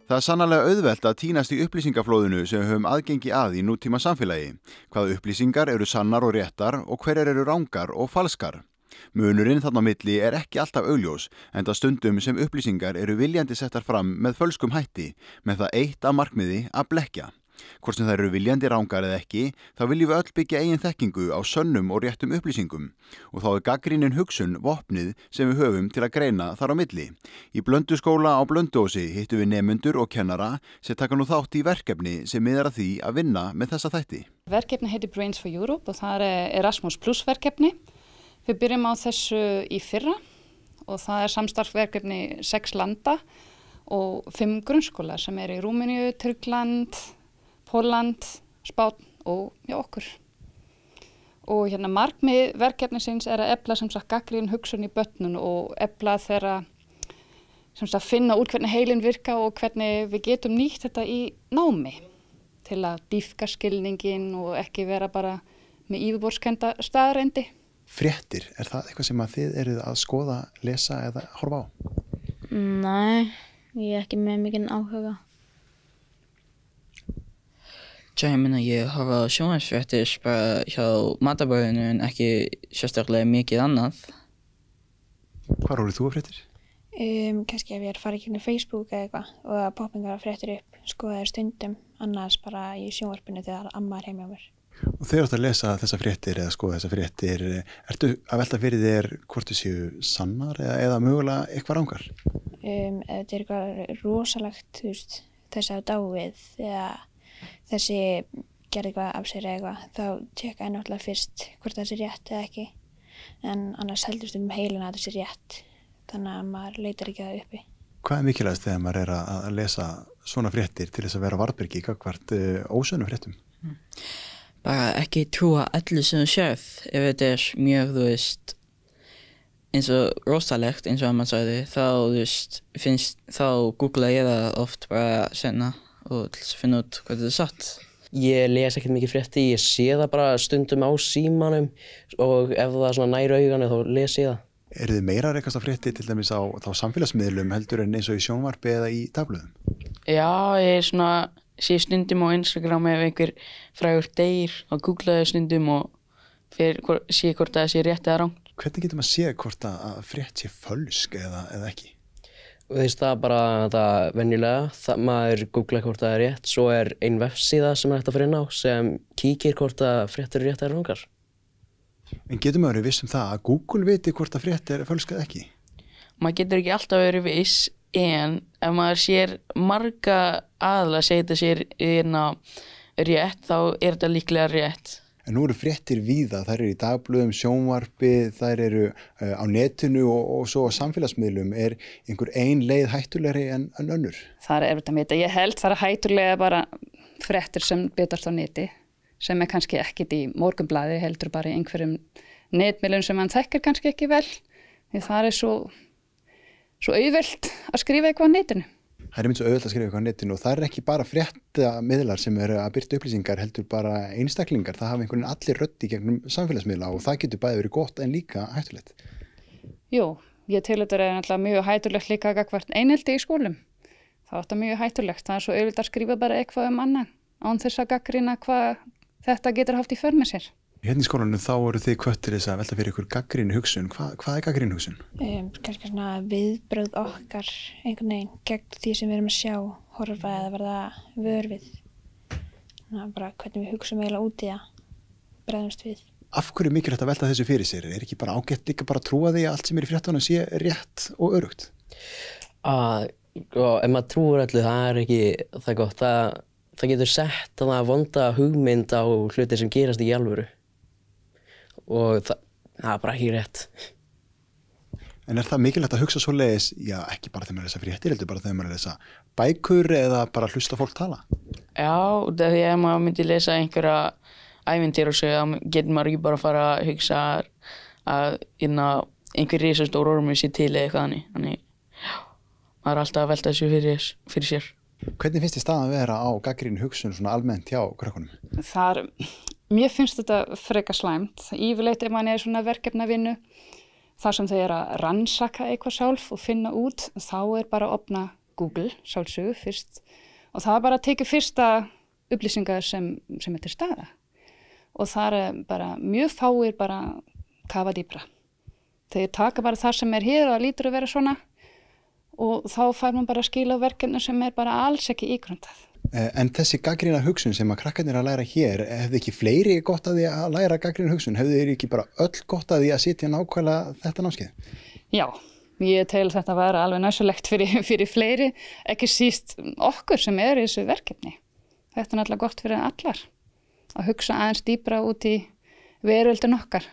Það sannarlega auðvelt að týnast í upplýsingaflóðinu sem við höfum aðgengi að í nútíma samfélagi. Hvaða upplýsingar eru sannar og réttar og hverjar eru rangar og falskar. Munurinn þarna á milli er ekki alltaf augljós, enda stundum sem upplýsingar eru viljandi settar fram með fölskum hætti, með það eitt að markmiði að blekkja. Hvort sem þær eru viljandi rangar eða ekki, þá viljum við öll byggja eigin þekkingu á sönnum og réttum upplýsingum og þá er gagnrýnin hugsun vopnið sem við höfum til að greina þar á milli. Í Blönduskóla á Blönduósi hittum við nemendur og kennara sem taka nú þátt í verkefni sem miðar að því að vinna með þessa þætti. Verkefni heitir Brains for Europe og það er Erasmus Plus verkefni. Við byrjum á þessu í fyrra og það er samstarfsverkefni 6 landa og 5 grunnskóla sem eru í Rúmeníu, Tyrkland, Pólland, Spánn og okkur. Og markmið verkefnisins er að efla sem sagt gagnrýnin hugsun í börnum og efla þeirra sem sagt finna út hvernig heilinn virka og hvernig við getum nýtt þetta í námi til að dýpka skilningin og ekki vera bara með yfirborðskennda staðreyndir. Fréttir, er það eitthvað sem að þið eruð að skoða, lesa eða horfa á? Nei, ég er ekki með mikinn áhuga. Ég meina ég horfa á sjónvarpsfréttir bara hjá matarborðinu en ekki sérstaklega mikið annað. Hvar horfir þú á fréttir? Kannski ef ég er að fara í gegnum Facebook eða eitthvað og að poppingar fréttir upp, skoða þær stundum, annars bara í sjónvarpinu þegar amma er heima á mér. Og þegar þú ert að lesa þessa fréttir eða skoða þessa fréttir, ertu að velta fyrir þér hvort þau séu sannar eða mögulega eitthvað rangar? Ef þetta er eitthvað rosalegt, þess að dáið eða þessi gerði eitthvað af sér eða eitthvað, þá tjekka ég náttúrulega fyrst hvort það sé rétt eða ekki. En annars heldur stundum heilina að það sé rétt, þannig að maður leitar ekki það uppi. Hvað er mikilvægast þegar maður er að lesa svona fréttir til þess að vera varðbergi gagnvart ósönnum fréttum? Bara ekki trúa öllu sem þú sérð. Ef þetta er mjög, eins og rosalegt, eins og að maður sagði, þá googla ég það oft bara senna og til að finna út hvað þetta er satt. Ég les ekkert mikið frétti, ég sé það bara stundum á símanum og ef það er svona nær auganu þá les ég það. Eru þið meira að rekast á frétti til dæmis á samfélagsmiðlum heldur en eins og í sjónvarpi eða í dagblöðum? Já, ég sé stundum á Instagram ef einhver frægur deyr og googlaði stundum og sé hvort það sé rétt eða rangt. Hvernig getur maður séð hvort að frétt sé fölsk eða ekki? Það er bara það venjulega, maður googla hvort það er rétt, svo er ein vefsíða sem er hægt að fara inn á sem kíkir hvort að fréttir eru rétt eða rangar. En getur maður verið viss það að Google viti hvort að frétt er fölsk eða ekki? Maður getur ekki alltaf verið viss, en ef maður sér marga aðla segja þetta sér rétt, þá er þetta líklega rétt. En nú eru fréttir víða, þær eru í dagblöðum, sjónvarpi, þær eru á netinu og svo á samfélagsmiðlum. Er einhver ein leið hættulegri en önnur? Það er erfitt að meta. Ég held það er hættulega bara fréttir sem betast á neti, sem er kannski ekkit í Morgunblaði, heldur bara í einhverjum netmiðlum sem mann þekkir kannski ekki vel. Því það er svo auðvelt að skrifa eitthvað á netinu. Það er svo auðvelt að skrifa eitthvað á netinu og það er ekki bara fréttamiðlar sem eru að birta upplýsingar, heldur bara einstaklingar. Það hafa einhvern veginn allir rödd í gegnum samfélagsmiðla og það getur bæði verið gott en líka hættulegt. Jú, ég til þetta er náttúrulega mjög hættulegt líka gagnvart einelti í skólum. Það er þetta mjög hættulegt. Það er svo auðvelt að skrifa bara eitthvað annan án þess að gagnrýna hvað þetta getur haft í för með sér. Hérna í skólanum þá eru þið hvöttir þess að velta fyrir ykkur gagnrýni hugsun. Hvað er gagnrýni hugsun? Kannski svona viðbrögð okkar einhvern veginn gegn því sem við erum að sjá, horfa eða verða vör við. Bara hvernig við hugsaum eiginlega út í það, bregðumst við. Af hverju er mikilvægt að velta þessu fyrir sér? Er ekki bara ágætt líka bara að trúa því að allt sem er í fréttunum sé rétt og örugt? Ef maður trúir öllu, það er ekki það gott. Það getur sett þannig vonda hugmynd á hluti sem gerast í alvöru. Og það er bara ekki rétt. En er það mikilvægt að hugsa svoleiðis, já ekki bara þegar maður lesa fréttir, heldur bara þegar maður lesa bækur eða bara hlusta fólk tala? Já, því ef maður myndi lesa einhverja ævintýrasögu, þá getur maður ekki bara að fara að hugsa að einhver risastór ormur sé til eða eitthvað þannig. Já, maður er alltaf að velta þessu fyrir sér. Hvernig finnst þér staðan að vera á gagnrýni hugsun svona almennt hjá krökkunum? Mér finnst þetta frekar slæmt. Yfirleitt ef mann er svona verkefnavinnu, þar sem þau eru að rannsaka eitthvað sjálf og finna út, þá er bara að opna Google sjálfsögðu fyrst og það var bara að teka fyrsta upplýsingar sem til staða og það bara mjög fáir bara kafa dýpra. Þeir taka bara það sem hér og það lítur að vera svona og þá fær man bara skil á verkefni sem bara alls ekki ígrundað. En þessi gagnrýna hugsun sem að krakkarnir að læra hér, hefði ekki fleiri gott að því að læra gagnrýna hugsun? Hefði þeir ekki bara öll gott að því að sitja nákvæmlega þetta námskeið? Já, ég tel þetta vera alveg næsulegt fyrir fleiri, ekki síst okkur sem í þessu verkefni. Þetta náttúrulega gott fyrir allar að hugsa aðeins dýpra út í veröldin okkar.